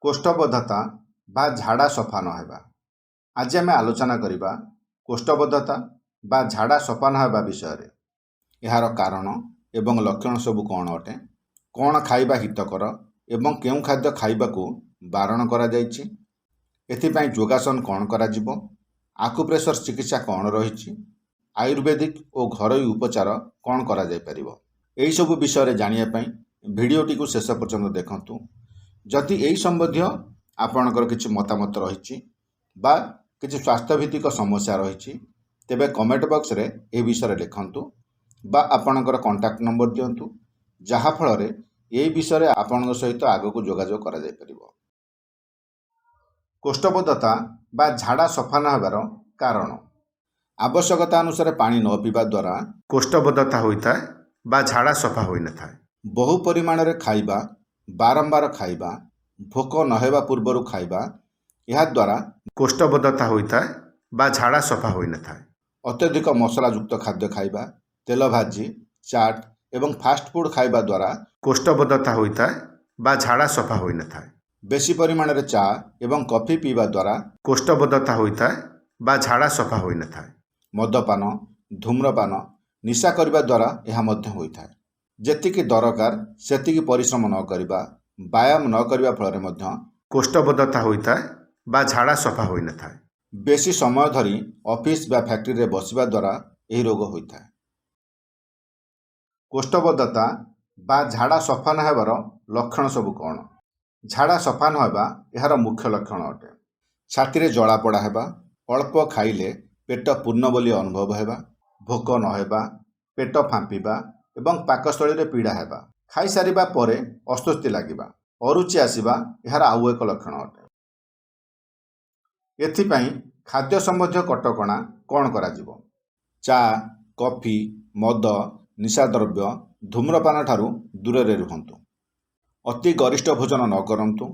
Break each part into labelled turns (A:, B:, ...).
A: कोष्ठबद्धता बा झाड़ा सफा न हेबा। आज आम आलोचना करबा कोष्ठबद्धता बा झाड़ा सफा न हेबा विषय। यार कारण एवं लक्षण सबू कौन अटे, कौन खाइबा हितकर एवं केउं खाद्य खाइबाकू बारण करा जायछि, एथिपाई योगासन कौन करा जिवो, आकुप्रेशर चिकित्सा कौन रही, आयुर्वेदिक और घरोई उपचार कौन करा जाय परिबो, एही सबु विषय जानिया पई भिडियोटी को शेष पर्यंत देखंतु। जदि एही संबंधी आपणकर किछि मतामत रही बा किछि स्वास्थ्यभित्तिक समस्या रही, तेबे कमेंट बॉक्स रे ए विषय लिखंतु बा आपणकर कांटेक्ट नंबर दियंतु, जहा फल ए विषय आपन सहित आगको जोगाजोग करा जाय परिबो। कोष्ठबद्धता बा झाड़ा सफा न हेबार कारण, आवश्यकता अनुसार पानी न पीवा द्वारा कोष्ठबद्धता होता है बा झाड़ा सफा होई न थाए। बहु परिमाण रे खाइबा, बारंबार खाइबा, भोक न हेबा पूर्वरु खाइबा, यह द्वारा कोष्ठबद्धता होता है बा झाड़ा सफा होई न थाए। अत्यधिक मसलायुक्त खाद्य खाइबा, तेल भाजी, चाट एवं फास्ट फूड खाइबा द्वारा कोष्ठबद्धता होता है बा झाड़ा सफा होई न थाए। बेसी परिमाण रे चा एवं कॉफी पीवा द्वारा कोष्ठबद्धता होता है बा झाड़ा सफा होई न थाए। मदपान, धूम्रपान, निशा करबा द्वारा यह मध्य होता है। जेतिकी दरकार सेतिकी परिश्रम न करिबा, व्यायाम न करिबा फल मध्य कोष्ठबद्धता होता है बा झाड़ा सफा होई न थाए। बेसी समय धरी ऑफिस बा फैक्ट्री रे बसिबा द्वारा यही रोग होता है। कोष्ठबद्धता बा झाड़ा सफा न हेबार लक्षण सबू कौन? झाड़ा सफा न हेबा यार मुख्य लक्षण अटे। छाती रे जला पड़ा हेबा, अल्प खाइले पेट पूर्ण बोली अनुभव हेबा, भोक न हेबा, पेट फांपिबा एवं पाकस्थली रे पीड़ा हेबा, खाई सारिबा परे अस्वस्थि लागिबा, अरुचि आसिबा यार आउ एक लक्षण अटे। एथिपाई खाद्य संबंधी कटकणा कौन करा जिवो? चा, कॉफी, मद, निशा द्रव्य, धूम्रपान ठारू दूर रे रुहंतु। अति गरिष्ठ भोजन न करंतु।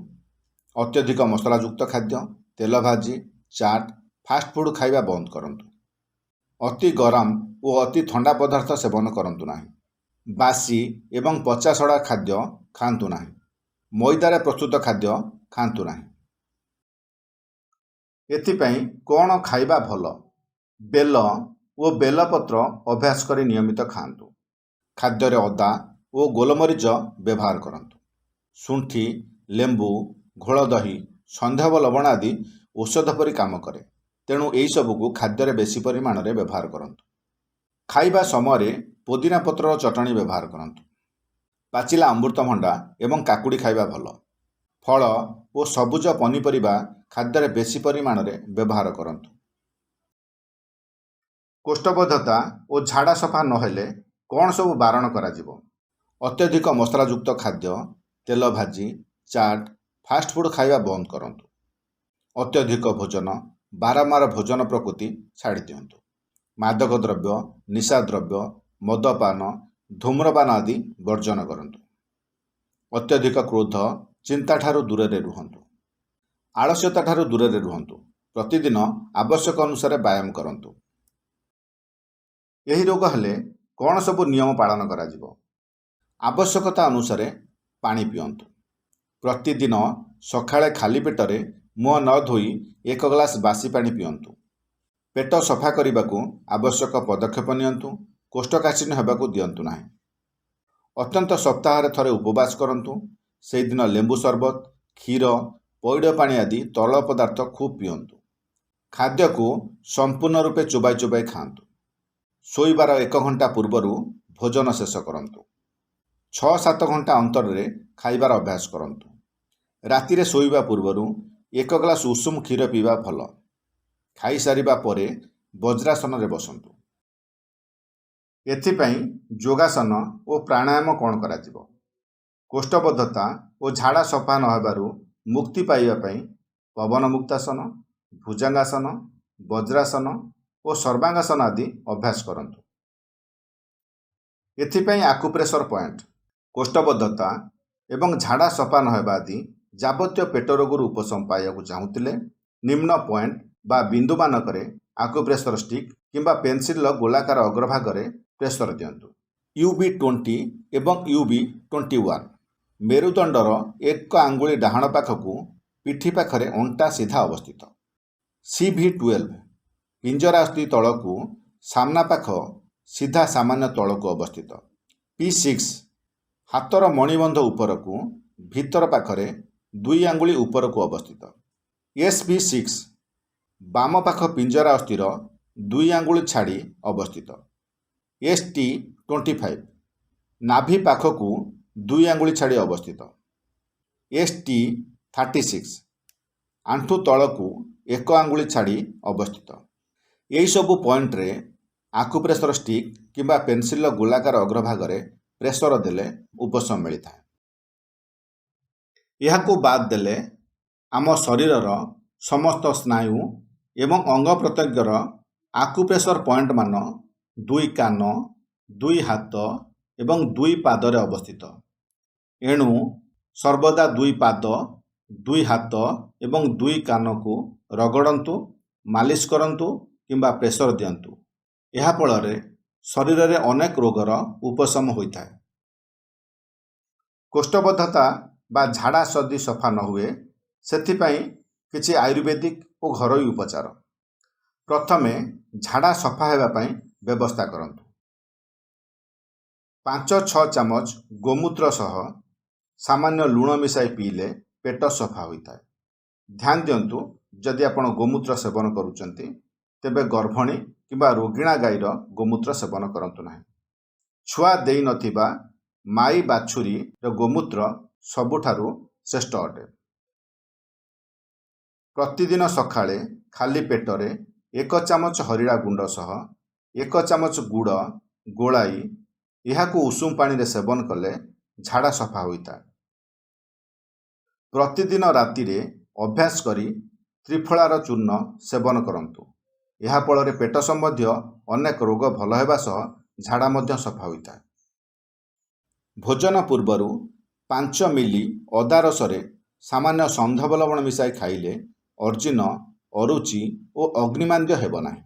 A: अत्यधिक मसलायुक्त खाद्य, तेल भाजी, चाट, फास्ट फूड खाइबा बंद करंतु। अति गरम और अति ठंडा पदार्थ सेवन करंतु नाही। बासी एवं पचासड़ा खाद्य खांतु नाही। मैदारे प्रस्तुत खाद्य खांतु नाही। एथिपाई कौन खाइबा भल? बेल और बेलपत्र अभ्यास करी नियमित खांतु। खाद्य रे अदा और गोलमरीच व्यवहार करंतु। शुंठी, लेंबू, घोल दही, संध्याव लवण आदि औषध परी काम करे, तेणु यही सबको खाद्य रे बेसी परिमाण रे व्यवहार करंतु। खाइबा समय पुदीना पत्र चटणी व्यवहार करंतु। पाचिला अमृतभंडा एवं काकुड़ी खाइबा भल। फल और सबुज पनीपरिबा खाद्य रे बेसी परिमाण रे व्यवहार करंतु। कोष्ठबद्धता और झाड़ा सफा न हेले कौन सब बारण करा जिवो? अत्यधिक मसलायुक्त खाद्य, तेल भाजी, चाट, फास्ट फूड खाइबा बंद करंतु। अत्यधिक भोजन, बारंबार भोजन प्रकृति छाड़ी दियंतु। मादक द्रव्य, निशा द्रव्य, मदपान, धूम्रपान आदि वर्जन करंतु। अत्यधिक क्रोध, चिंता ठारू दूर रे रुहंतु। आलस्यता ठारू दूर रे रुहंतु। प्रतिदिन आवश्यक अनुसार व्यायाम करंतु। यही रोग हेले कौन सब नियम पालन करा जिवो? आवश्यकता अनुसार पानी पियंतु। प्रतिदिन सकाळे खाली पेटरे मुह न धोई 1 ग्लास बासी पानी पियंतु। पेट सफा करने आवश्यक पदक्षेप नियंतु। कोष्ठकाठिन्य हेबाकू दियंतु नाही। अत्यंत सप्ताह थरे उपवास करंतु। से दिन लेंबू शरबत, क्षीर, पैड पानी आदि तरल पदार्थ खूब पियंतु। खाद्य को संपूर्ण रूपे चोबाई चोबाई खांतु। शोइबार 1 घंटा पूर्वरु भोजन शेष करंतु। 6-7 घंटा अंतर रे खाइबार अभ्यास करंतु। राति रे शोइबा पूर्वरु 1 ग्लास उषुम क्षीर पीवा भल। खाई सारिबा परे वज्रासन रे बसंतु। एथिपाई योगासन और प्राणायाम कौन करा जिवो? कोष्ठबद्धता और झाड़ा सफा न हेबारु मुक्ति पाइबा पई पवन मुक्तासन, भुजंगासन, वज्रासन और सर्वांगासन आदि अभ्यास करंतु। एथिपाई आकुप्रेशर पॉइंट, कोष्ठबद्धता एवं झाड़ा सफा न हेबा आदि जाबत्य पेट रोगरू उपशम पाइबाकू चाहूतिले निम्न पॉइंट बा बिंदु मानकरे आकुप्रेशर स्टिक किंबा पेंसिल गोलाकार अग्रभागरे प्रेशर दियंतु। UB20 एवं UB21 मेरुदंडर 1 आंगुली डाहाण पाखकू ପିଠି ପାଖରେ ଅଣ୍ଟା ସିଧା ଅବସ୍ଥିତ। CV12 ପିଞ୍ଜରା ଅସ୍ଥି ତଳକୁ ସାମ୍ନା ପାଖ ସିଧା ସାମାନ୍ୟ ତଳକୁ ଅବସ୍ଥିତ। P6 ହାତର ମଣିବନ୍ଧ ଉପରକୁ ଭିତର ପାଖରେ 2 ଆଙ୍ଗୁଳି ଉପରକୁ ଅବସ୍ଥିତ। SV6 ବାମ ପାଖ ପିଞ୍ଜରା ଅସ୍ଥିର 2 ଆଙ୍ଗୁଳି ଛାଡ଼ି ଅବସ୍ଥିତ। ST25 ନାଭି ପାଖକୁ 2 ଆଙ୍ଗୁଳି ଛାଡ଼ି ଅବସ୍ଥିତ। ST36 ଆଣ୍ଠୁ ତଳକୁ 1 ଆଙ୍ଗୁଳି ଛାଡ଼ି ଅବସ୍ଥିତ। ଏହିସବୁ ପଏଣ୍ଟରେ ଆକୁପ୍ରେସର ଷ୍ଟିକ୍ କିମ୍ବା ପେନସିଲର ଗୋଲାକାର ଅଗ୍ରଭାଗରେ ପ୍ରେସର ଦେଲେ ଉପଶମ ମିଳିଥାଏ। ଏହାକୁ ବାଦ ଦେଲେ ଆମ ଶରୀରର ସମସ୍ତ ସ୍ନାୟୁ ଏବଂ ଅଙ୍ଗ ପ୍ରତ୍ୟଙ୍ଗର ଆକୁପ୍ରେସର ପଏଣ୍ଟମାନ 2 କାନ, 2 ହାତ ଏବଂ 2 ପାଦରେ ଅବସ୍ଥିତ। ଏଣୁ ସର୍ବଦା 2 ପାଦ, 2 ହାତ ଏବଂ 2 କାନକୁ ରଗଡ଼ନ୍ତୁ, ମାଲିସ କରନ୍ତୁ କିମ୍ବା ପ୍ରେସର ଦିଅନ୍ତୁ। ଏହା ଫଳରେ ଶରୀରରେ ଅନେକ ରୋଗର ଉପଶମ ହୋଇଥାଏ। କୋଷ୍ଠବଦ୍ଧତା ବା ଝାଡ଼ା ଯଦି ସଫା ନ ହୁଏ, ସେଥିପାଇଁ କିଛି ଆୟୁର୍ବେଦିକ ଓ ଘରୋଇ ଉପଚାର। ପ୍ରଥମେ ଝାଡ଼ା ସଫା ହେବା ପାଇଁ ବ୍ୟବସ୍ଥା କରନ୍ତୁ। 5-6 ଚାମଚ ଗୋମୂତ୍ର ସହ ସାମାନ୍ୟ ଲୁଣ ମିଶାଇ ପିଇଲେ ପେଟ ସଫା ହୋଇଥାଏ। ଧ୍ୟାନ ଦିଅନ୍ତୁ, ଯଦି ଆପଣ ଗୋମୂତ୍ର ସେବନ କରୁଛନ୍ତି ତେବେ ଗର୍ଭଣୀ କିମ୍ବା ରୋଗିଣା ଗାଈର ଗୋମୂତ୍ର ସେବନ କରନ୍ତୁ ନାହିଁ। ଛୁଆ ଦେଇନଥିବା ମାଇ ବାଛୁରୀର ଗୋମୂତ୍ର ସବୁଠାରୁ ଶ୍ରେଷ୍ଠ ଅଟେ। ପ୍ରତିଦିନ ସକାଳେ ଖାଲି ପେଟରେ 1 ଚାମଚ ହରିଡ଼ା ଗୁଣ୍ଡ ସହ 1 ଚାମଚ ଗୁଡ଼ ଗୋଳାଇ ଏହାକୁ ଉଷୁମ ପାଣିରେ ସେବନ କଲେ ଝାଡ଼ା ସଫା ହୋଇଥାଏ। ପ୍ରତିଦିନ ରାତିରେ ଅଭ୍ୟାସ କରି ତ୍ରିଫଳାର ଚୂର୍ଣ୍ଣ ସେବନ କରନ୍ତୁ। ଏହା ଫଳରେ ପେଟ ସମ୍ବନ୍ଧୀୟ ଅନେକ ରୋଗ ଭଲ ହେବା ସହ ଝାଡ଼ା ମଧ୍ୟ ସଫା ହୋଇଥାଏ। ଭୋଜନ ପୂର୍ବରୁ 5 ମିଲି ଅଦା ରସରେ ସାମାନ୍ୟ ସନ୍ଧବ ଲବଣ ମିଶାଇ ଖାଇଲେ ଅର୍ଜିନ, ଅରୁଚି ଓ ଅଗ୍ନିମାନ୍ଦ୍ୟ ହେବ ନାହିଁ।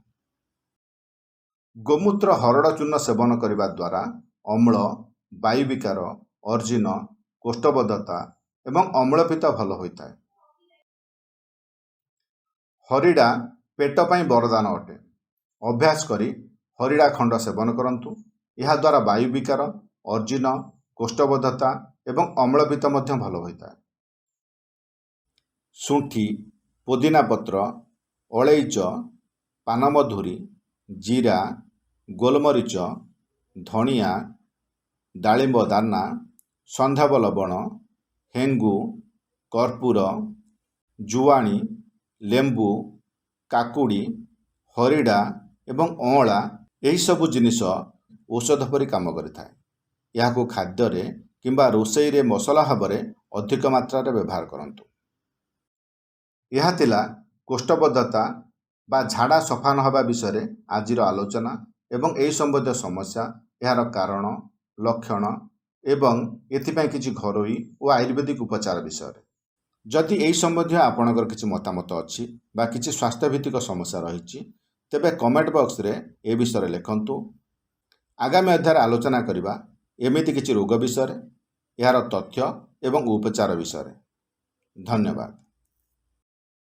A: ଗୋମୂତ୍ର ହରଡ଼ ଚୂର୍ଣ୍ଣ ସେବନ କରିବା ଦ୍ୱାରା ଅମ୍ଳ, ବାୟୁ ବିକାର, ଅର୍ଜିନ, କୋଷ୍ଠବଦ୍ଧତା ଏବଂ ଅମ୍ଳପିତ୍ତ ଭଲ ହୋଇଥାଏ। ହରିଡ଼ା ପେଟ ପାଇଁ ବରଦାନ ଅଟେ। ଅଭ୍ୟାସ କରି ହରିଡ଼ା ଖଣ୍ଡ ସେବନ କରନ୍ତୁ। ଏହାଦ୍ୱାରା ବାୟୁ ବିକାର, ଅର୍ଜିନ, କୋଷ୍ଠବଦ୍ଧତା ଏବଂ ଅମ୍ଳପିତ୍ତ ମଧ୍ୟ ଭଲ ହୋଇଥାଏ। ଶୁଣ୍ଠି, ପୋଦିନା ପତ୍ର, ଅଳେଇଚ, ପାନମଧୁରୀ, ଜିରା, ଗୋଲମରିଚ, ଧଣିଆ, ଡାଳିମ୍ବ ଦାନା, ସନ୍ଧବ ଲବଣ, ହେଙ୍ଗୁ, କର୍ପୂର, ଜୁଆଣି, ଲେମ୍ବୁ, କାକୁଡ଼ି, ହରିଡ଼ା ଏବଂ ଅଁଳା ଏହିସବୁ ଜିନିଷ ଔଷଧ ପରି କାମ କରିଥାଏ। ଏହାକୁ ଖାଦ୍ୟରେ କିମ୍ବା ରୋଷେଇରେ ମସଲା ଭାବରେ ଅଧିକ ମାତ୍ରାରେ ବ୍ୟବହାର କରନ୍ତୁ। ଏହା ଥିଲା କୋଷ୍ଠବଦ୍ଧତା ବା ଝାଡ଼ା ସଫା ନ ହେବା ବିଷୟରେ ଆଜିର ଆଲୋଚନା ଏବଂ ଏହି ସମ୍ବନ୍ଧୀୟ ସମସ୍ୟା, ଏହାର କାରଣ, ଲକ୍ଷଣ ଏବଂ ଏଥିପାଇଁ କିଛି ଘରୋଇ ଓ ଆୟୁର୍ବେଦିକ ଉପଚାର ବିଷୟରେ। ଯଦି ଏହି ସମ୍ବନ୍ଧୀୟ ଆପଣଙ୍କର କିଛି ମତାମତ ଅଛି ବା କିଛି ସ୍ୱାସ୍ଥ୍ୟଭିତ୍ତିକ ସମସ୍ୟା ରହିଛି, ତେବେ କମେଣ୍ଟ ବକ୍ସରେ ଏ ବିଷୟରେ ଲେଖନ୍ତୁ। ଆଗାମୀ ଅଧ୍ୟାୟରେ ଆଲୋଚନା କରିବା ଏମିତି କିଛି ରୋଗ ବିଷୟରେ, ଏହାର ତଥ୍ୟ ଏବଂ ଉପଚାର ବିଷୟରେ। ଧନ୍ୟବାଦ।